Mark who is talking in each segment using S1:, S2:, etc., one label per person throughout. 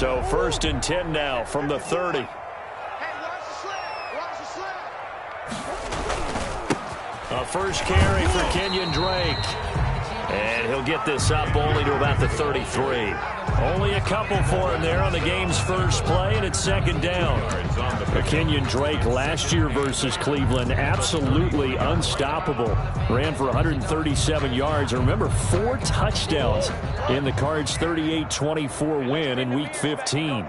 S1: So 1st and 10 now from the 30. A first carry for Kenyon Drake. And he'll get this up only to about the 33. Only a couple for him there on the game's first play, and it's 2nd down. Kenyon Drake last year versus Cleveland, absolutely unstoppable. Ran for 137 yards. And remember, 4 touchdowns in the Cards' 38-24 win in Week 15.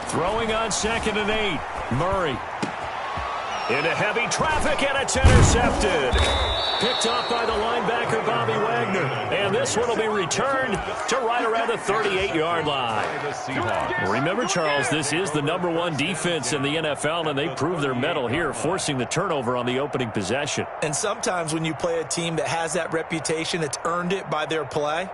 S1: Throwing on 2nd and 8. Murray. Into heavy traffic, and it's intercepted. Picked off by the linebacker, Bobby Wagner. And this one will be returned to right around the 38-yard line. Remember, Charles, this is the #1 defense in the NFL, and they prove their mettle here, forcing the turnover on the opening possession.
S2: And sometimes when you play a team that has that reputation, it's earned it by their play.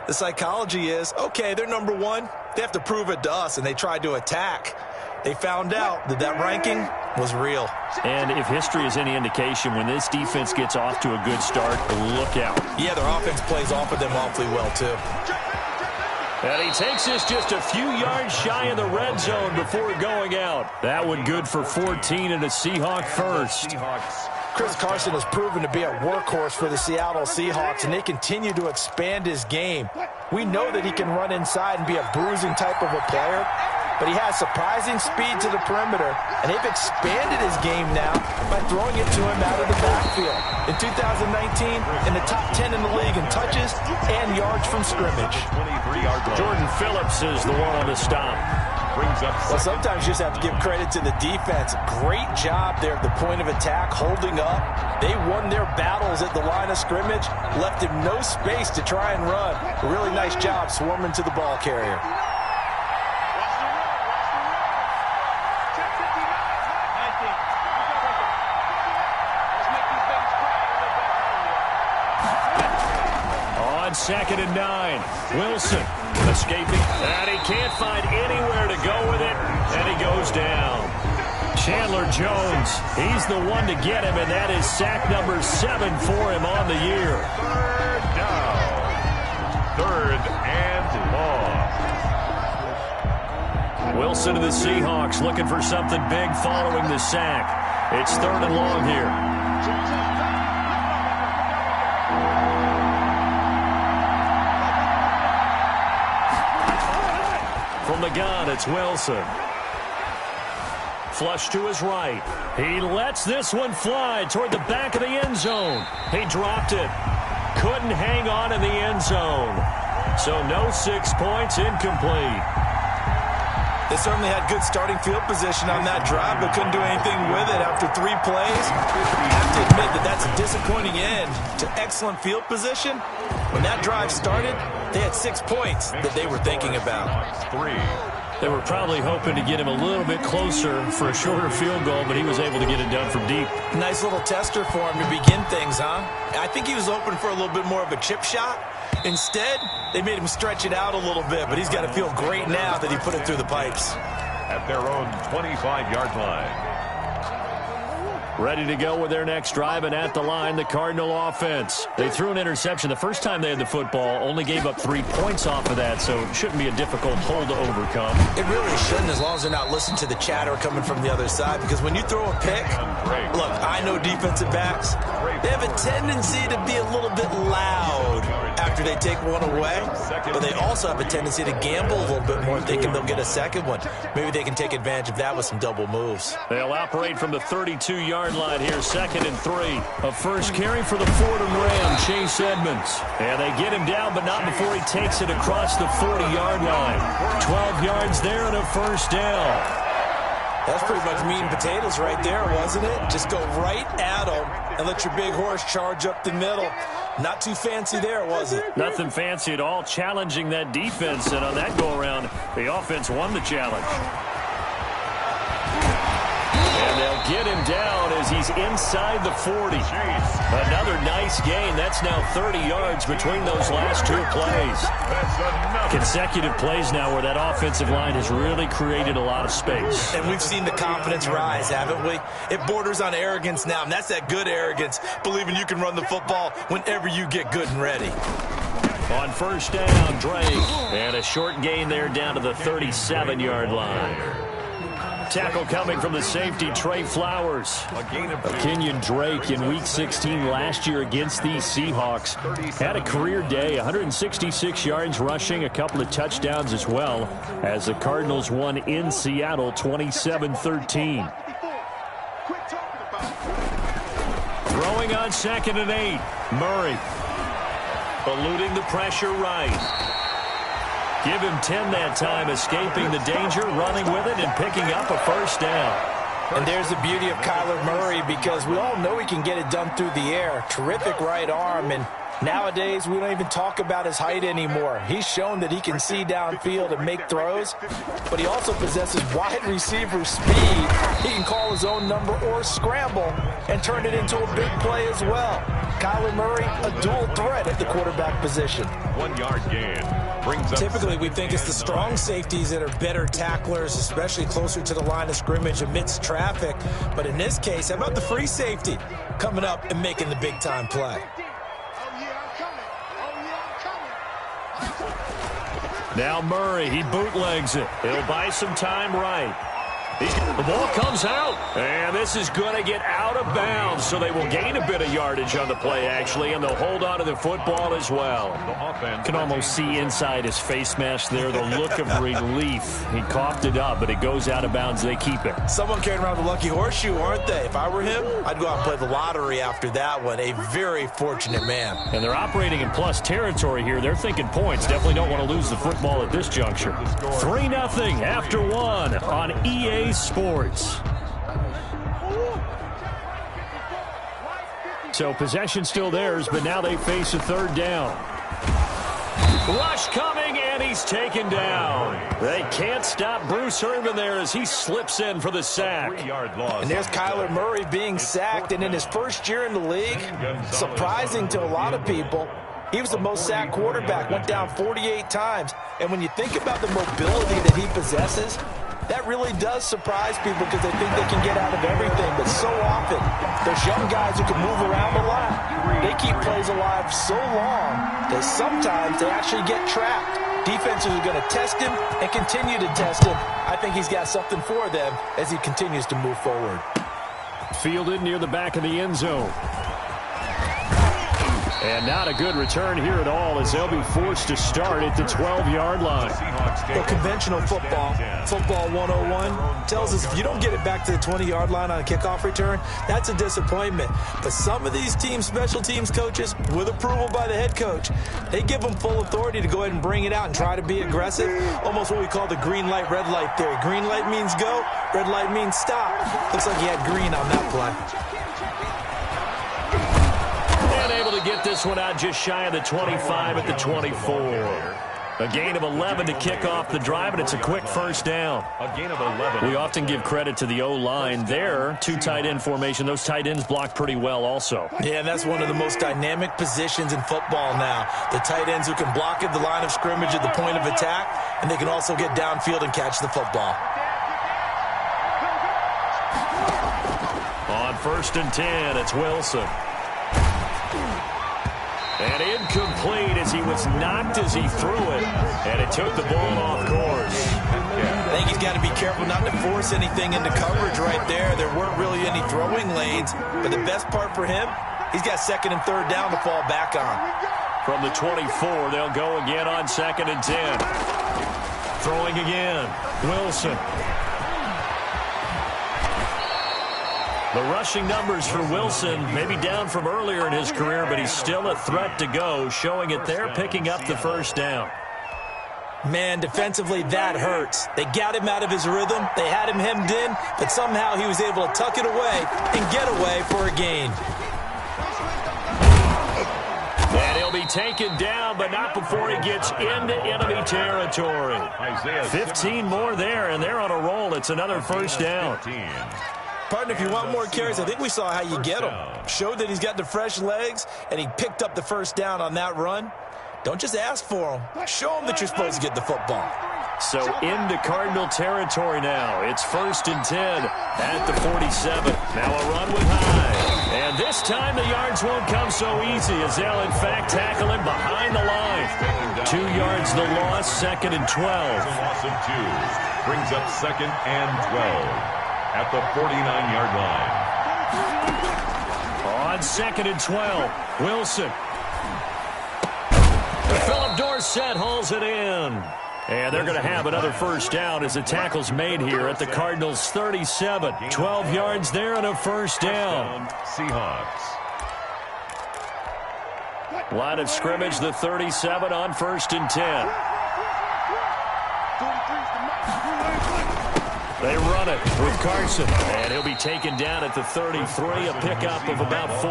S2: The psychology is, okay, they're #1. They have to prove it to us, and they tried to attack. They found out that that ranking was real.
S1: And if history is any indication, when this defense gets off to a good start, look out.
S2: Yeah, their offense plays off of them awfully well, too.
S1: And he takes this just a few yards shy of the red zone before going out. That one good for 14 and a Seahawk first.
S2: Chris Carson has proven to be a workhorse for the Seattle Seahawks, and they continue to expand his game. We know that he can run inside and be a bruising type of a player, but he has surprising speed to the perimeter, and they've expanded his game now by throwing it to him out of the backfield. In 2019, in the top 10 in the league in touches and yards from scrimmage.
S1: Jordan Phillips is the one on the stop.
S2: Well, sometimes you just have to give credit to the defense. Great job there at the point of attack, holding up. They won their battles at the line of scrimmage, left him no space to try and run. A really nice job swarming to the ball carrier. On 2nd and 9, Wilson escaping, and he can't find anywhere to go with it, and he goes down. Chandler Jones, he's the one to get him, and that is sack number 7 for him on the year.
S3: 3rd down. 3rd and long.
S1: Wilson to the Seahawks looking for something big following the sack. It's 3rd and long here. From the gun, it's Wilson. Flush to his right. He lets this one fly toward the back of the end zone. He dropped it. Couldn't hang on in the end zone. So no 6 points, incomplete.
S2: They certainly had good starting field position on that drive, but couldn't do anything with it after 3 plays. You have to admit that that's a disappointing end to excellent field position. When that drive started, they had 6 points that they were thinking about.
S1: They were probably hoping to get him a little bit closer for a shorter field goal, but he was able to get it done from deep.
S2: Nice little tester for him to begin things, huh? I think he was hoping for a little bit more of a chip shot. Instead, they made him stretch it out a little bit, but he's got to feel great now that he put it through the pipes.
S3: At their own 25-yard line.
S1: Ready to go with their next drive, and at the line, the Cardinal offense. They threw an interception the first time they had the football, only gave up 3 points off of that, so it shouldn't be a difficult hole to overcome.
S2: It really shouldn't, as long as they're not listening to the chatter coming from the other side, because when you throw a pick, look, I know defensive backs, they have a tendency to be a little bit loud after they take one away, but they also have a tendency to gamble a little bit more, thinking they'll get a second one. Maybe they can take advantage of that with some double moves.
S1: They'll operate from the 32-yard line here, 2nd and 3. A first carry for the Fordham Ram, Chase Edmonds. And they get him down, but not before he takes it across the 40-yard line. 12 yards there and a first down.
S2: That's pretty much meat and potatoes right there, wasn't it? Just go right at them and let your big horse charge up the middle. Not too fancy there, was it?
S1: Nothing fancy at all, challenging that defense, and on that go-around, the offense won the challenge. And they'll get him down as he's inside the 40. Another nice gain. That's now 30 yards between those last two plays. Consecutive plays now where that offensive line has really created a lot of space.
S2: And we've seen the confidence rise, haven't we? It borders on arrogance now, and that's that good arrogance, believing you can run the football whenever you get good and ready.
S1: On first down, Drake. And a short gain there down to the 37-yard line. Tackle coming from the safety, Trey Flowers. Kenyon Drake in Week 16 last year against these Seahawks had a career day, 166 yards rushing, a couple of touchdowns as well, as the Cardinals won in Seattle 27-13. Throwing on 2nd and 8, Murray. Eluding the pressure right. Give him 10 that time, escaping the danger, running with it, and picking up a first down.
S2: And there's the beauty of Kyler Murray, because we all know he can get it done through the air. Terrific right arm, and nowadays we don't even talk about his height anymore. He's shown that he can see downfield and make throws, but he also possesses wide receiver speed. He can call his own number or scramble and turn it into a big play as well. Kyler Murray, a dual threat at the quarterback position.
S3: 1 yard gain. Brings up
S4: Typically, we think it's the strong safeties that are better tacklers, especially closer to the line of scrimmage amidst traffic. But in this case, how about the free safety coming up and making the big-time play?
S1: Now Murray, he bootlegs it. He'll buy some time right. The ball comes out, and this is going to get out of bounds, so they will gain a bit of yardage on the play, actually, and they'll hold on to the football as well. Can almost see inside his face mask there the look of relief. He coughed it up, but it goes out of bounds. They keep it.
S2: Someone carrying around the lucky horseshoe, aren't they? If I were him, I'd go out and play the lottery after that one. A very fortunate man.
S1: And they're operating in plus territory here. They're thinking points. Definitely don't want to lose the football at this juncture. 3-0 after 1 on EA Sports. So possession still theirs, but now they face a third down. Rush coming, and he's taken down. They can't stop Bruce Irvin there as he slips in for the sack.
S2: And there's Kyler Murray being sacked, and in his first year in the league, surprising to a lot of people, he was the most sacked quarterback, went down 48 times. And when you think about the mobility that he possesses, that really does surprise people because they think they can get out of everything. But so often, there's young guys who can move around a lot. They keep plays alive so long that sometimes they actually get trapped. Defenses are going to test him and continue to test him. I think he's got something for them as he continues to move forward.
S1: Fielded near the back of the end zone. And not a good return here at all as they'll be forced to start at the 12-yard line.
S4: Well, conventional football 101, tells us if you don't get it back to the 20-yard line on a kickoff return, that's a disappointment. But some of these teams, special teams coaches, with approval by the head coach, they give them full authority to go ahead and bring it out and try to be aggressive. Almost what we call the green light, red light theory. Green light means go, red light means stop. Looks like he had green on that play.
S1: Able to get this one out just shy of the 25 at the 24. A gain of 11 to kick off the drive, and it's a quick first down.
S3: A gain of 11.
S1: We often give credit to the O-line there. 2 tight end formation. Those tight ends block pretty well also.
S2: Yeah, that's one of the most dynamic positions in football now. The tight ends who can block at the line of scrimmage at the point of attack, and they can also get downfield and catch the football.
S1: On 1st and 10, it's Wilson. And incomplete as he was knocked as he threw it, and it took the ball off course.
S2: I think he's got to be careful not to force anything into coverage right there. There weren't really any throwing lanes, but the best part for him, he's got 2nd and 3rd down to fall back on.
S1: From the 24, they'll go again on 2nd and 10. Throwing again, Wilson. The rushing numbers for Wilson maybe down from earlier in his career, but he's still a threat to go, showing it there, picking up the first down.
S4: Man, defensively, that hurts. They got him out of his rhythm. They had him hemmed in, but somehow he was able to tuck it away and get away for a gain.
S1: And he'll be taken down, but not before he gets into enemy territory. 15 more there, and they're on a roll. It's another first down.
S4: Partner, if you want more carries, I think we saw how you get them. Showed that he's got the fresh legs, and he picked up the first down on that run. Don't just ask for him. Show him that you're supposed to get the football.
S1: So into Cardinal territory now. It's 1st and 10 at the 47. Now a run with Hyde. And this time the yards won't come so easy as they'll in fact tackle him behind the line. 2 yards the loss, 2nd and 12.
S3: A loss of 2 brings up 2nd and 12 at the 49-yard line.
S1: On 2nd and 12, Wilson. Philip Dorsett hauls it in. And they're going to have another first down as the tackle's made here at the Cardinals' 37. 12 yards there and a first down.
S3: Seahawks.
S1: Line of scrimmage, the 37 on 1st and 10. They run it with Carson. And he'll be taken down at the 33, a pickup of about 4.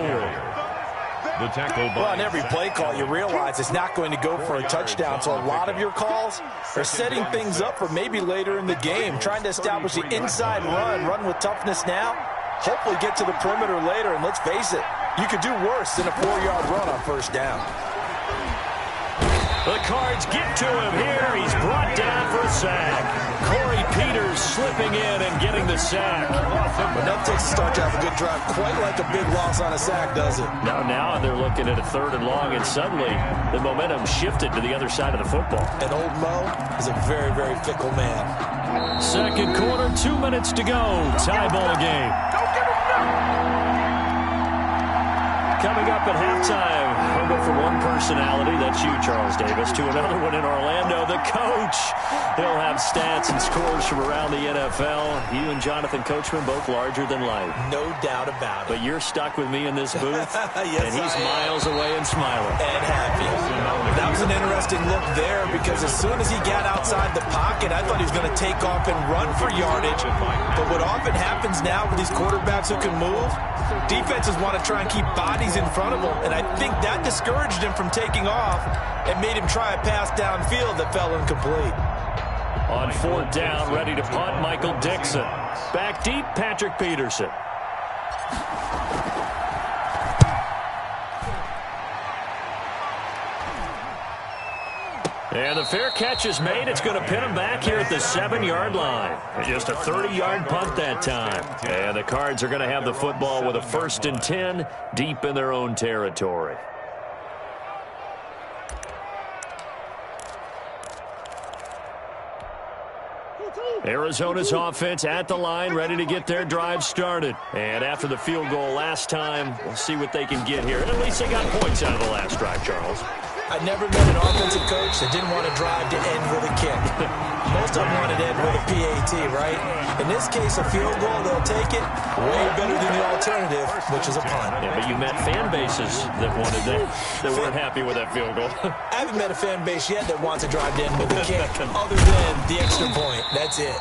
S3: The tackle by
S2: well, on every play call, you realize it's not going to go for a touchdown. So a lot of your calls are setting things up for maybe later in the game, trying to establish the inside run with toughness now, hopefully get to the perimeter later. And let's face it, you could do worse than a 4-yard run on first down.
S1: The Cards get to him here. He's brought down for a sack. Corey Peters slipping in and getting the sack.
S2: But that takes a start to have a good drive, quite like a big loss on a sack, does it?
S1: Now they're looking at a 3rd and long, and suddenly the momentum shifted to the other side of the football.
S2: And old Mo is a very, very fickle man.
S1: 2nd quarter, 2 minutes to go. Tie ball game. Coming up at halftime, we'll go from one personality, that's you, Charles Davis, to another one in Orlando, the coach. He'll have stats and scores from around the NFL. You and Jonathan Coachman, both larger than life.
S2: No doubt about it.
S1: But you're stuck with me in this booth,
S2: yes,
S1: and he's miles away and smiling.
S2: And happy. That was an interesting look there because as soon as he got outside the pocket, I thought he was going to take off and run for yardage. But what often happens now with these quarterbacks who can move, defenses want to try and keep bodies in front of him, and I think that discouraged him from taking off and made him try a pass downfield that fell incomplete.
S1: On 4th down, ready to punt, Michael Dixon. Back deep, Patrick Peterson. And the fair catch is made. It's going to pin him back here at the 7-yard line. Just a 30-yard punt that time. And the Cards are going to have the football with a 1st and 10 deep in their own territory. Arizona's offense at the line, ready to get their drive started. And after the field goal last time, we'll see what they can get here. And at least they got points out of the last drive, Charles.
S2: I never met an offensive coach that didn't want to drive to end with a kick. Most of them wanted to end with a PAT, right? In this case, a field goal, they'll take it. Way better than the alternative, which is a punt.
S1: Yeah, but you met fan bases that wanted that weren't happy with that field goal.
S2: I haven't met a fan base yet that wants to drive to end with a kick, other than the extra point. That's it.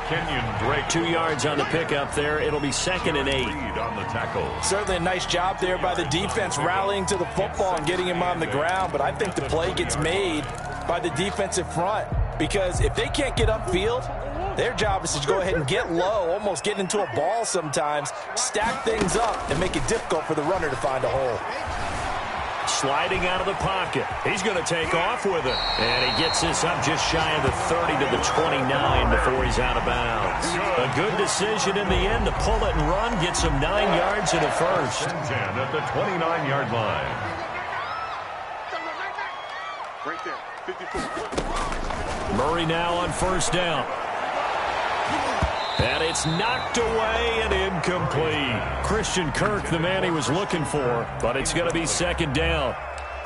S3: Kenyon Drake.
S1: 2 yards on the pickup there. It'll be 2nd and 8.
S3: On the tackle.
S2: Certainly a nice job there by the defense rallying to the football and getting him on the ground, but I think the play gets made by the defensive front because if they can't get upfield, their job is to go ahead and get low, almost get into a ball sometimes, stack things up, and make it difficult for the runner to find a hole.
S1: Sliding out of the pocket. He's going to take off with it. And he gets this up just shy of the 30 to the 29 before he's out of bounds. A good decision in the end to pull it and run. Gets him 9 yards and a first.
S3: 10 at the 29-yard line.
S5: Right there.
S1: Murray now on 1st down. And it's knocked away and incomplete. Christian Kirk, the man he was looking for, but it's going to be 2nd down.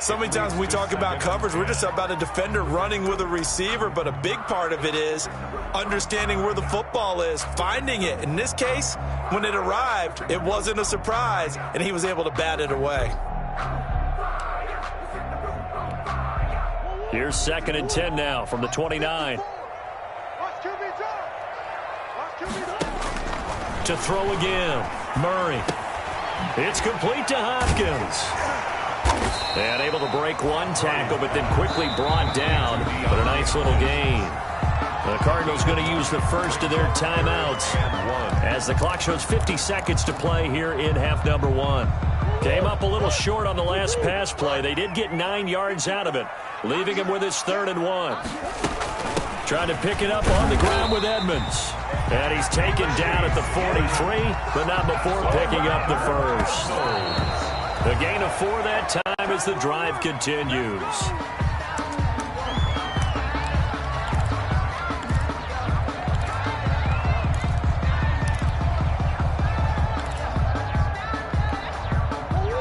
S4: So many times when we talk about coverage, we're just about a defender running with a receiver, but a big part of it is understanding where the football is, finding it. In this case, when it arrived, it wasn't a surprise, and he was able to bat it away.
S1: Here's 2nd and 10 now from the 29. To throw again, Murray. It's complete to Hopkins. And able to break one tackle, but then quickly brought down. But a nice little gain. The Cardinals going to use the first of their timeouts as the clock shows 50 seconds to play here in half number 1. Came up a little short on the last pass play. They did get 9 yards out of it, leaving him with his 3rd and 1. Trying to pick it up on the ground with Edmonds. And he's taken down at the 43, but not before picking up the first. The gain of 4 that time as the drive continues.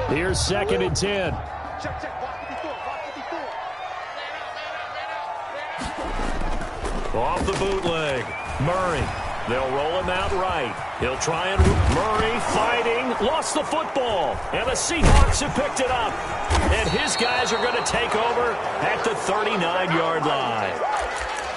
S1: Here's 2nd and 10. Off the bootleg. Murray. They'll roll him out right. He'll try and... Murray fighting. Lost the football. And the Seahawks have picked it up. And his guys are going to take over at the 39-yard line.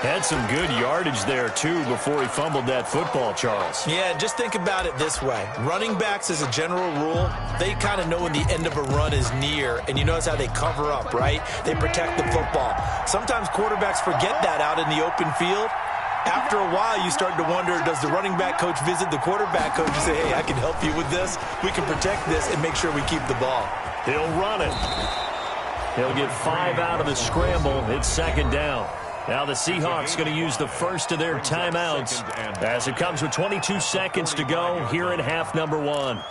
S1: Had some good yardage there, too, before he fumbled that football, Charles.
S2: Yeah, just think about it this way. Running backs, as a general rule, they kind of know when the end of a run is near, and you notice how they cover up, right? They protect the football. Sometimes quarterbacks forget that out in the open field. After a while, you start to wonder, does the running back coach visit the quarterback coach and say, hey, I can help you with this. We can protect this and make sure we keep the ball.
S1: He'll run it. He'll get 5 out of the scramble. It's 2nd down. Now the Seahawks going to use the first of their timeouts as it comes with 22 seconds to go here in half number 1.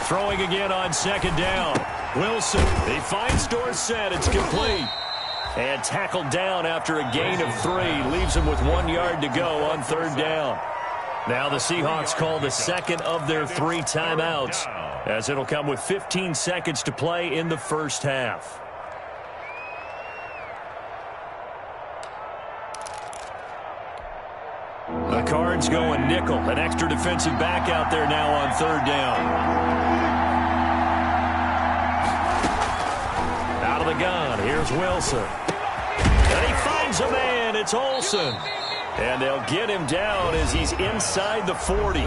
S1: Throwing again on 2nd down. Wilson, he finds Dorsett. It's complete. And tackled down after a gain of 3. Leaves him with 1 yard to go on 3rd down. Now the Seahawks call the second of their 3 timeouts, as it'll come with 15 seconds to play in the first half. The Cards going nickel, an extra defensive back out there now on 3rd down. Out of the gun, here's Wilson. And he finds a man, it's Olsen. And they'll get him down as he's inside the 40.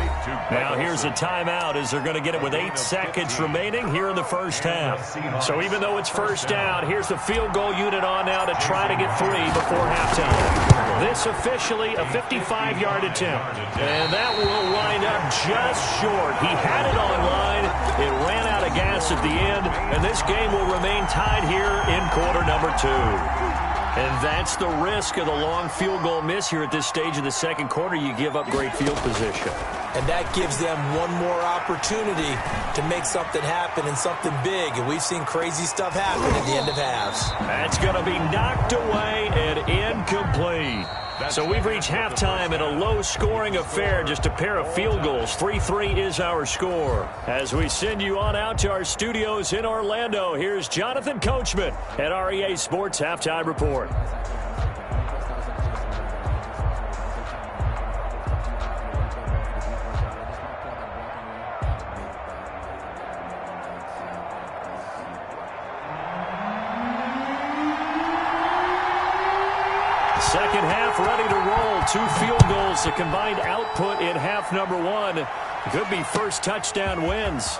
S1: Now here's a timeout as they're going to get it with 8 seconds remaining here in the first half. So even though it's first down, here's the field goal unit on now to try to get 3 before halftime. This officially a 55-yard attempt. And that will wind up just short. He had it on line. It ran out of gas at the end. And this game will remain tied here in quarter number 2. And that's the risk of the long field goal miss here at this stage of the second quarter. You give up great field position.
S2: And that gives them one more opportunity to make something happen and something big. And we've seen crazy stuff happen at the end of halves.
S1: That's going to be knocked away and incomplete. So we've reached halftime in a low-scoring affair, just a pair of field goals. 3-3 is our score. As we send you on out to our studios in Orlando, here's Jonathan Coachman at REA Sports Halftime Report. Second half ready to roll. 2 field goals, the combined output in half number 1. Could be first touchdown wins.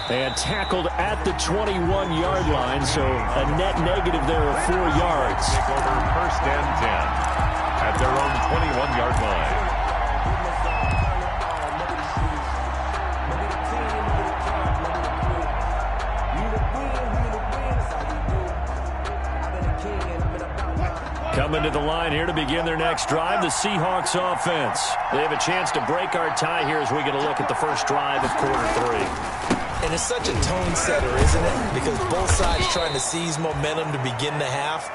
S1: And tackled at the 21-yard line, so a net negative there of 4 yards.
S3: Take over 1st and 10 at their own 21-yard line.
S1: Coming to the line here to begin their next drive, the Seahawks offense. They have a chance to break our tie here as we get a look at the first drive of quarter 3.
S2: And it's such a tone setter, isn't it? Because both sides trying to seize momentum to begin the half.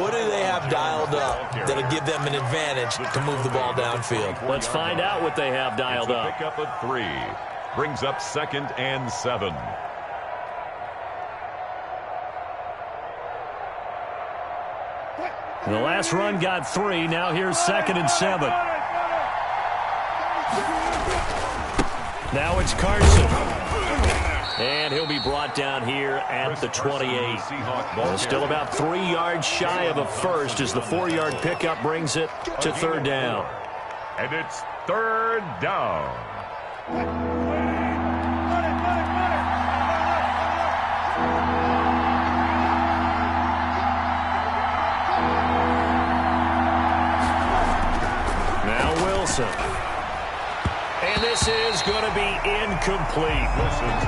S2: What do they have dialed up that'll give them an advantage to move the ball downfield?
S1: Let's find out what they have dialed up.
S3: Pick up a 3. Brings up 2nd and 7.
S1: The last run got 3. Now here's 2nd and 7. Now it's Carson. And he'll be brought down here at the 28. Still about 3 yards shy of a first as the 4-yard pickup brings it to 3rd down.
S3: And it's 3rd down.
S1: Now Wilson. And this is going to be incomplete.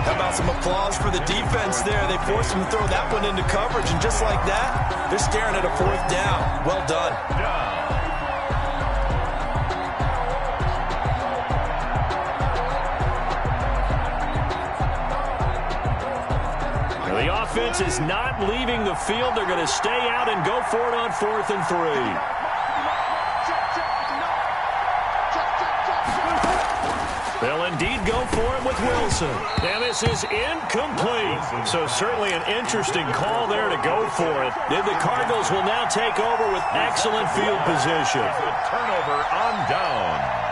S4: How about some applause for the defense there? They forced him to throw that one into coverage, and just like that, they're staring at a 4th down. Well done.
S1: The offense is not leaving the field. They're going to stay out and go for it on 4th and 3. They'll indeed go for it with Wilson. And this is incomplete. So certainly an interesting call there to go for it. Then the Cardinals will now take over with excellent field position.
S3: Turnover on downs.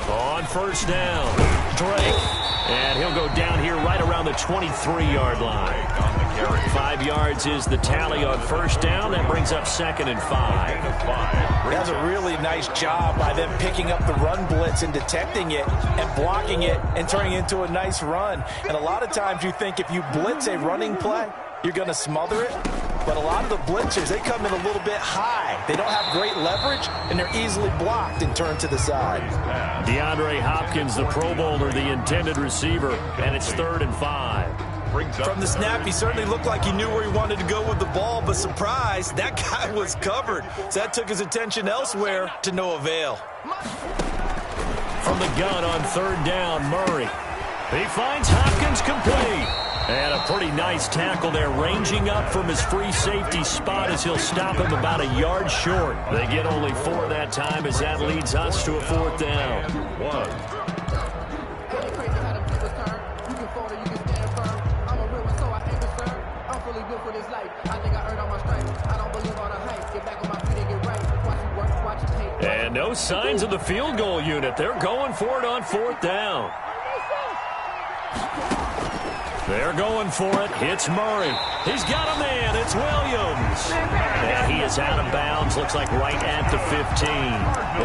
S1: On 1st down, Drake. And he'll go down here right around the 23-yard line. 5 yards is the tally on 1st down. That brings up 2nd and 5.
S2: That's a really nice job by them picking up the run blitz and detecting it and blocking it and turning it into a nice run. And a lot of times you think if you blitz a running play, you're going to smother it. But a lot of the blitzers, they come in a little bit high. They don't have great leverage, and they're easily blocked and turned to the side.
S1: DeAndre Hopkins, the Pro Bowler, the intended receiver, and it's 3rd and 5.
S4: From the snap, he certainly looked like he knew where he wanted to go with the ball, but surprise, that guy was covered. So that took his attention elsewhere to no avail.
S1: From the gun on 3rd down, Murray. He finds Hopkins complete. And a pretty nice tackle there, ranging up from his free safety spot as he'll stop him about a yard short. They get only 4 that time as that leads us to a 4th down.
S3: 1.
S1: And no signs of the field goal unit. They're going for it on 4th down. They're going for it. It's Murray. He's got a man. It's Williams. And he is out of bounds. Looks like right at the 15.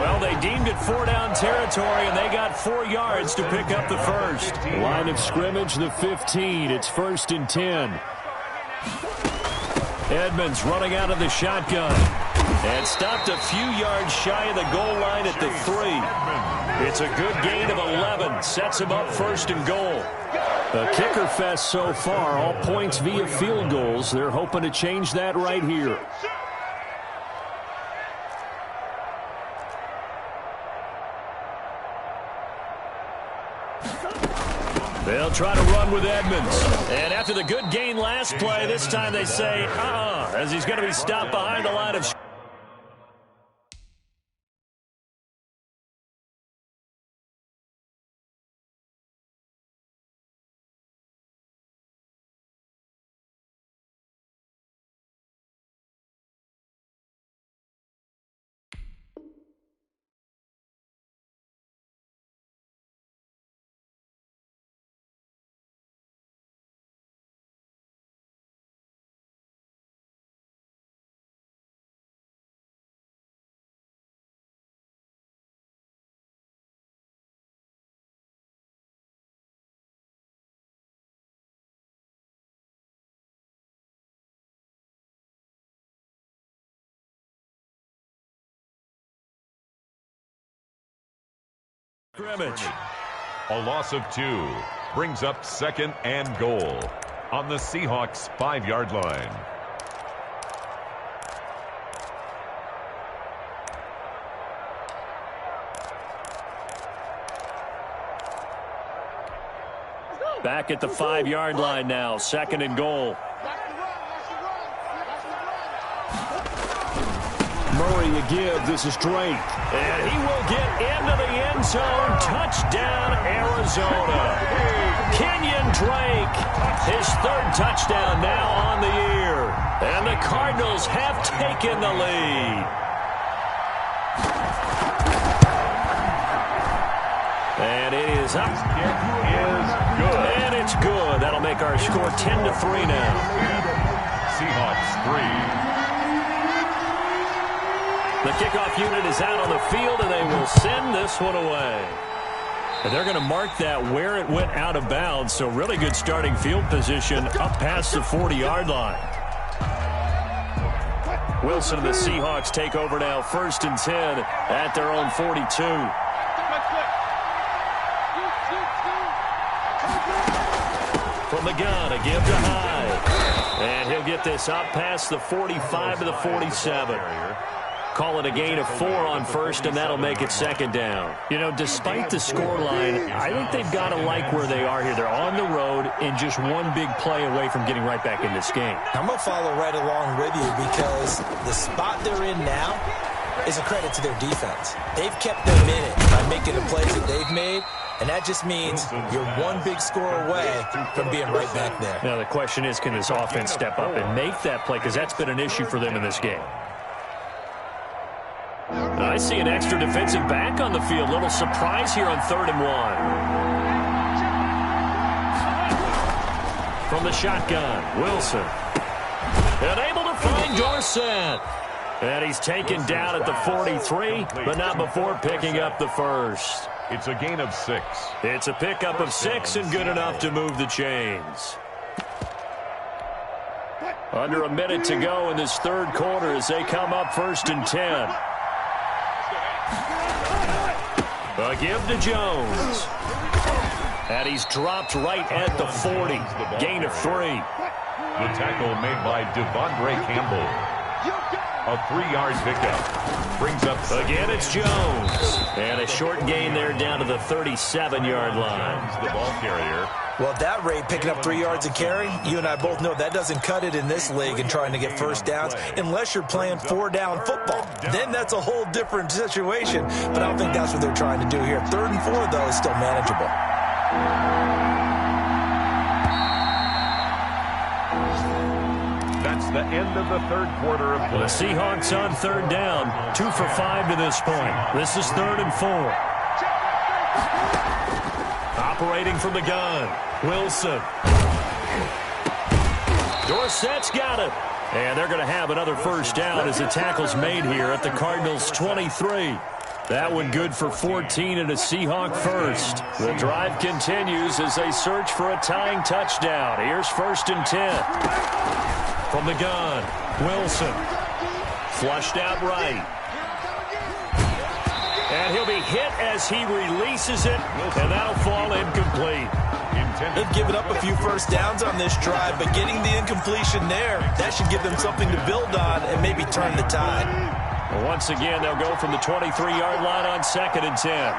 S1: Well, they deemed it 4-down territory, and they got 4 yards to pick up the first. Line of scrimmage, the 15. It's 1st and 10. Edmonds running out of the shotgun. And stopped a few yards shy of the goal line at the 3. It's a good gain of 11. Sets him up 1st and goal. A kicker fest so far, all points via field goals. They're hoping to change that right here. They'll try to run with Edmonds. And after the good gain last play, this time they say, as he's going to be stopped behind the line of scrimmage.
S3: A loss of 2 brings up 2nd and goal on the Seahawks 5-yard line.
S1: Back at the 5-yard line now, 2nd and goal. Murray to give. This is Drake. And he will get into the end zone. Touchdown, Arizona. Kenyon Drake, his 3rd touchdown now on the year. And the Cardinals have taken the lead. And it is up.
S3: Kick is good.
S1: And it's good. That'll that'll make our score 10-3 now.
S3: Seahawks 3.
S1: The kickoff unit is out on the field, and they will send this one away. And they're going to mark that where it went out of bounds, so really good starting field position up past the 40-yard line. Wilson and the Seahawks take over now, 1st and 10 at their own 42. From the gun, a give to Hyde. And he'll get this up past the 45 to the 47. Call it a gain of 4 on 1st, and that'll make it 2nd down. You know, despite the scoreline, I think they've got to like where they are here. They're on the road and just one big play away from getting right back in this game.
S2: I'm going to follow right along with you because the spot they're in now is a credit to their defense. They've kept them in it by making the plays that they've made, and that just means you're one big score away from being right back there.
S1: Now, the question is, can this offense step up and make that play? Because that's been an issue for them in this game. I see an extra defensive back on the field. Little surprise here on 3rd and 1. From the shotgun, Wilson. And able to find Dorsett. And he's taken down at the 43, but not before picking up the 1st.
S3: It's a gain of 6.
S1: It's a pickup of 6 and good enough to move the chains. Under a minute to go in this 3rd quarter as they come up 1st and 10. A give to Jones. And he's dropped right at the 40. Gain of 3.
S3: The tackle made by Devondre Campbell. A 3-yard pickup. Brings up
S1: again, it's Jones. And a short gain there down to the 37-yard line.
S3: The ball carrier.
S2: Well, at that rate, picking up 3 yards a carry, you and I both know that doesn't cut it in this league and trying to get first downs unless you're playing 4-down football. Then that's a whole different situation, but I don't think that's what they're trying to do here. 3rd and 4, though, is still manageable.
S3: That's the end of the 3rd quarter of play.
S1: The Seahawks on 3rd down, 2 for 5 to this point. This is 3rd and 4. Operating from the gun, Wilson. Dorsett's got it. And they're going to have another first down as the tackle's made here at the Cardinals' 23. That one good for 14 and a Seahawk first. The drive continues as they search for a tying touchdown. Here's 1st and 10. From the gun, Wilson. Flushed out right. And he'll be hit as he releases it, and that'll fall incomplete.
S2: They've given up a few first downs on this drive, but getting the incompletion there, that should give them something to build on and maybe turn the tide.
S1: Well, once again, they'll go from the 23-yard line on 2nd and 10.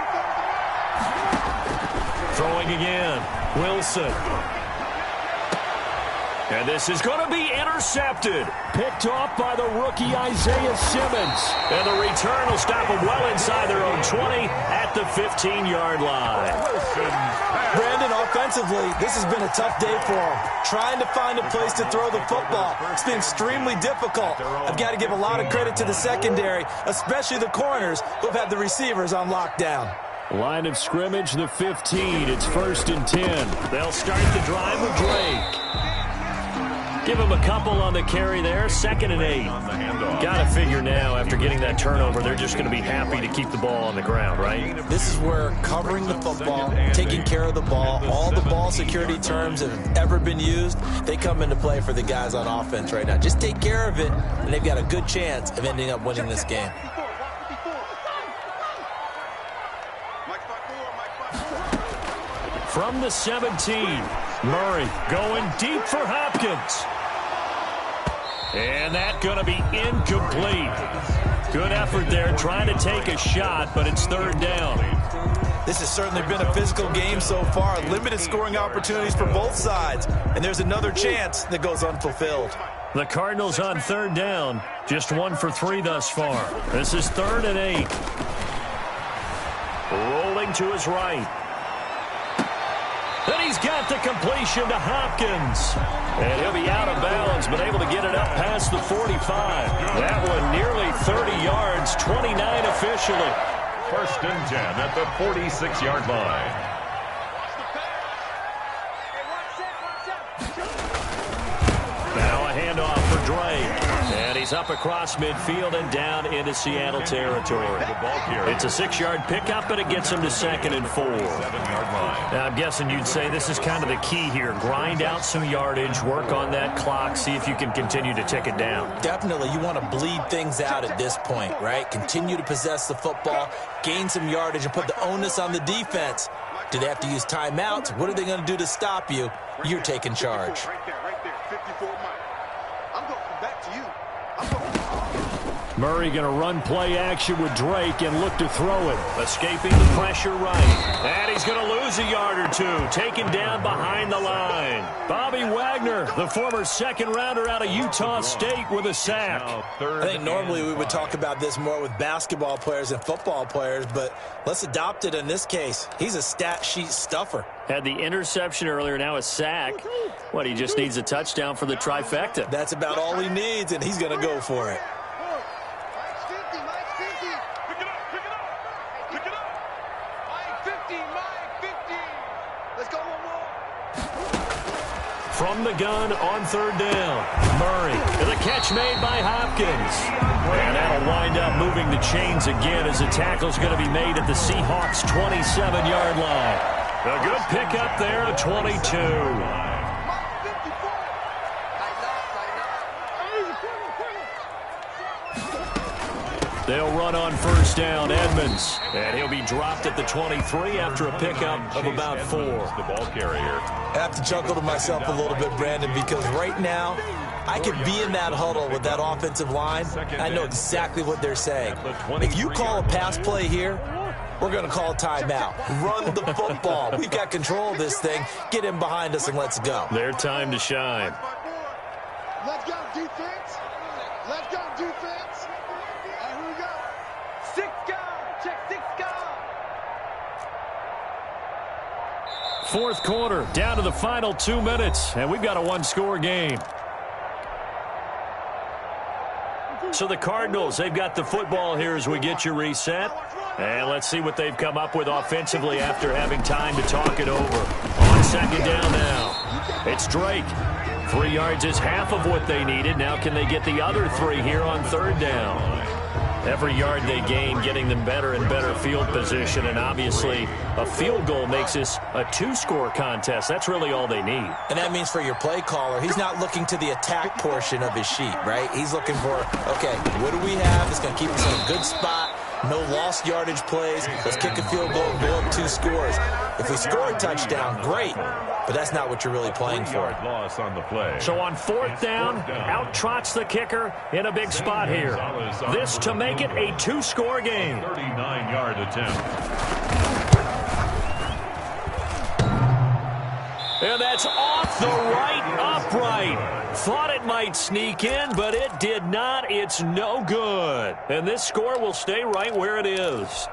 S1: Throwing again, Wilson. And this is going to be intercepted. Picked off by the rookie Isaiah Simmons. And the return will stop them well inside their own 20 at the 15-yard line.
S2: Brandon, offensively, this has been a tough day for him. Trying to find a place to throw the football. It's been extremely difficult. I've got to give a lot of credit to the secondary, especially the corners who have had the receivers on lockdown.
S1: Line of scrimmage, the 15. It's 1st and 10. They'll start the drive with Drake. Give him a couple on the carry there. 2nd and 8. Got to figure now, after getting that turnover, they're just going to be happy to keep the ball on the ground, right?
S2: This is where covering the football, taking care of the ball, all the ball security terms that have ever been used, they come into play for the guys on offense right now. Just take care of it, and they've got a good chance of ending up winning this game.
S1: From the 17, Murray going deep for Hopkins. And that's going to be incomplete. Good effort there trying to take a shot, but it's 3rd down.
S2: This has certainly been a physical game so far. Limited scoring opportunities for both sides. And there's another chance that goes unfulfilled.
S1: The Cardinals on 3rd down. Just 1 for 3 thus far. This is 3rd and 8. Rolling to his right. And he's got the completion to Hopkins. And he'll be out of bounds, but able to get it up past the 45. That one nearly 30 yards, 29 officially.
S3: 1st and 10 at the 46-yard line.
S1: Drake. And he's up across midfield and down into Seattle territory. It's a 6-yard pickup, and it gets him to 2nd and 4. Now, I'm guessing you'd say this is kind of the key here. Grind out some yardage, work on that clock, see if you can continue to tick it down.
S4: Definitely. You want to bleed things out at this point, right? Continue to possess the football, gain some yardage, and put the onus on the defense. Do they have to use timeouts? What are they going to do to stop you? You're taking charge.
S5: Right there, 54 Mike. I'm going back to you.
S1: Murray going to run play action with Drake and look to throw it. Escaping the pressure right. And he's going to lose a yard or two. Taken down behind the line. Bobby Wagner, the former 2nd-rounder out of Utah State, with a sack.
S4: I think normally we would talk about this more with basketball players and football players, but let's adopt it in this case. He's a stat sheet stuffer.
S1: Had the interception earlier, now a sack. What, he just needs a touchdown for the trifecta.
S4: That's about all he needs, and he's going to go for it.
S1: From the gun on 3rd down. Murray. And the catch made by Hopkins. And that'll wind up moving the chains again as the tackle's going to be made at the Seahawks' 27-yard line. A good pickup there at 22. They'll run on 1st down. Edmonds. And he'll be dropped at the 23 after a pickup of about 4.
S3: The ball carrier.
S4: I have to chuckle to myself a little bit, Brandon, because right now I could be in that huddle with that offensive line. I know exactly what they're saying. If you call a pass play here, we're going to call a timeout. Run the football. We've got control of this thing. Get in behind us and let's go.
S1: Their time to shine.
S5: Let's go, defense. Let's go, defense. And here we go. 6 guard. Check 6 guard.
S1: 4th quarter, down to the final 2 minutes, and we've got a 1-score game. So the Cardinals, they've got the football here as we get you reset. And let's see what they've come up with offensively after having time to talk it over. On 2nd down now, it's Drake. 3 yards is half of what they needed. Now can they get the other 3 here on 3rd down? Every yard they gain, getting them better and better field position. And obviously, a field goal makes this a 2-score contest. That's really all they need.
S4: And that means for your play caller, he's not looking to the attack portion of his sheet, right? He's looking for, okay, what do we have that's going to keep us in a good spot? No lost yardage plays. Let's kick a field goal and go up 2 scores. If we score a touchdown, great. But that's not what you're really playing for.
S3: Loss on the play.
S1: So on 4th down, out trots the kicker in a big spot here. This to make it a 2-score game.
S3: 39-yard attempt.
S1: And that's off the right upright. Thought it might sneak in, but it did not. It's no good. And this score will stay right where it is.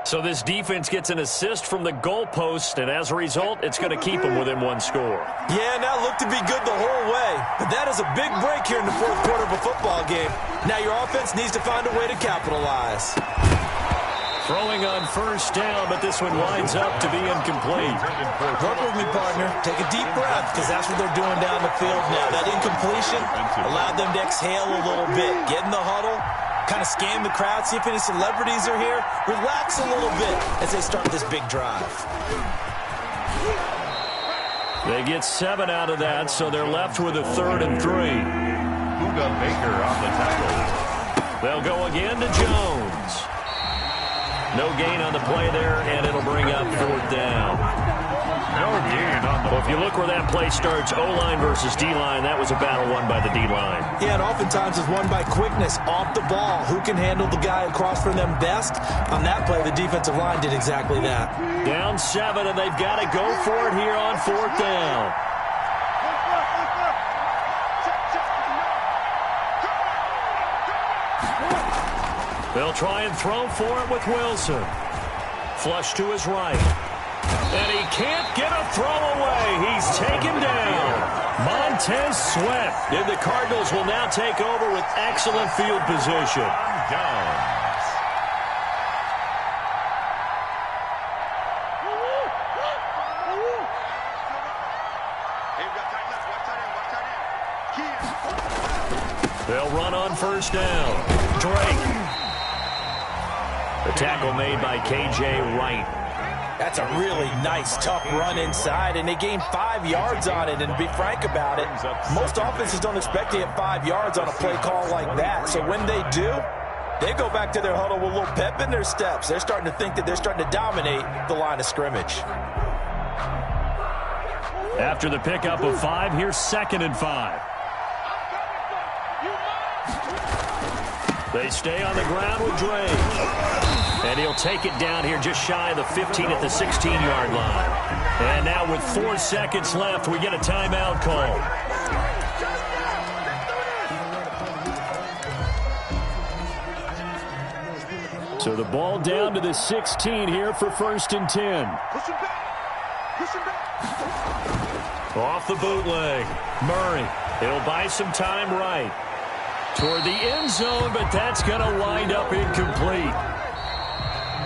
S1: So this defense gets an assist from the goalpost, and as a result, it's going to keep them within 1 score.
S4: Yeah, and that looked to be good the whole way. But that is a big break here in the 4th quarter of a football game. Now your offense needs to find a way to capitalize.
S1: Throwing on 1st down, but this one winds up to be incomplete.
S4: Work with me, partner. Take a deep breath, because that's what they're doing down the field now. That incompletion allowed them to exhale a little bit, get in the huddle, kind of scan the crowd, see if any celebrities are here, relax a little bit as they start this big drive.
S1: They get 7 out of that, so they're left with a 3rd and 3.
S3: Buda Baker on the tackle.
S1: They'll go again to Jones. No gain on the play there, and it'll bring up 4th down.
S3: No gain on the
S1: Well, if you look where that play starts, O-line versus D-line, that was a battle won by the D-line.
S4: Yeah, and oftentimes it's won by quickness, off the ball. Who can handle the guy across from them best? On that play, the defensive line did exactly that.
S1: Down 7, and they've got to go for it here on 4th down. They'll try and throw for it with Wilson. Flush to his right. And he can't get a throw away. He's taken down. Montez Sweat. And the Cardinals will now take over with excellent field position.
S3: down.
S1: They'll run on first down. Drake. The tackle made by K.J. Wright.
S2: That's a really nice, tough run inside, and they gained 5 yards on it. And to be frank about it, most offenses don't expect to get 5 yards on a play call like that. So when they do, they go back to their huddle with a little pep in their steps. They're starting to think that they're starting to dominate the line of scrimmage.
S1: After the pickup of 5, here's 2nd and 5. They stay on the ground with Drake. And he'll take it down here just shy of the 15 at the 16-yard line. And now with 4 seconds left, we get a timeout call. So the ball down to the 16 here for 1st and 10.
S5: Push him back. Push him back.
S1: Off the bootleg. Murray. He'll buy some time right toward the end zone, but that's going to wind up incomplete.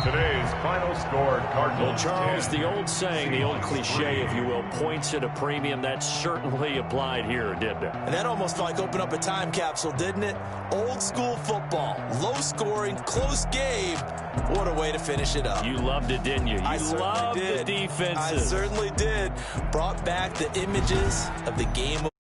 S3: Today's final score, Cardinals
S1: Well, Charles,
S3: 10.
S1: the old saying, the old cliche, if you will, points at a premium, that certainly applied here, didn't it?
S4: And that almost felt like opened up a time capsule, didn't it? Old school football, low scoring, close game. What a way to finish it up.
S1: You loved it, didn't you?
S4: I
S1: You
S4: certainly
S1: loved
S4: did.
S1: the defenses.
S4: I certainly did. Brought back the images of the game of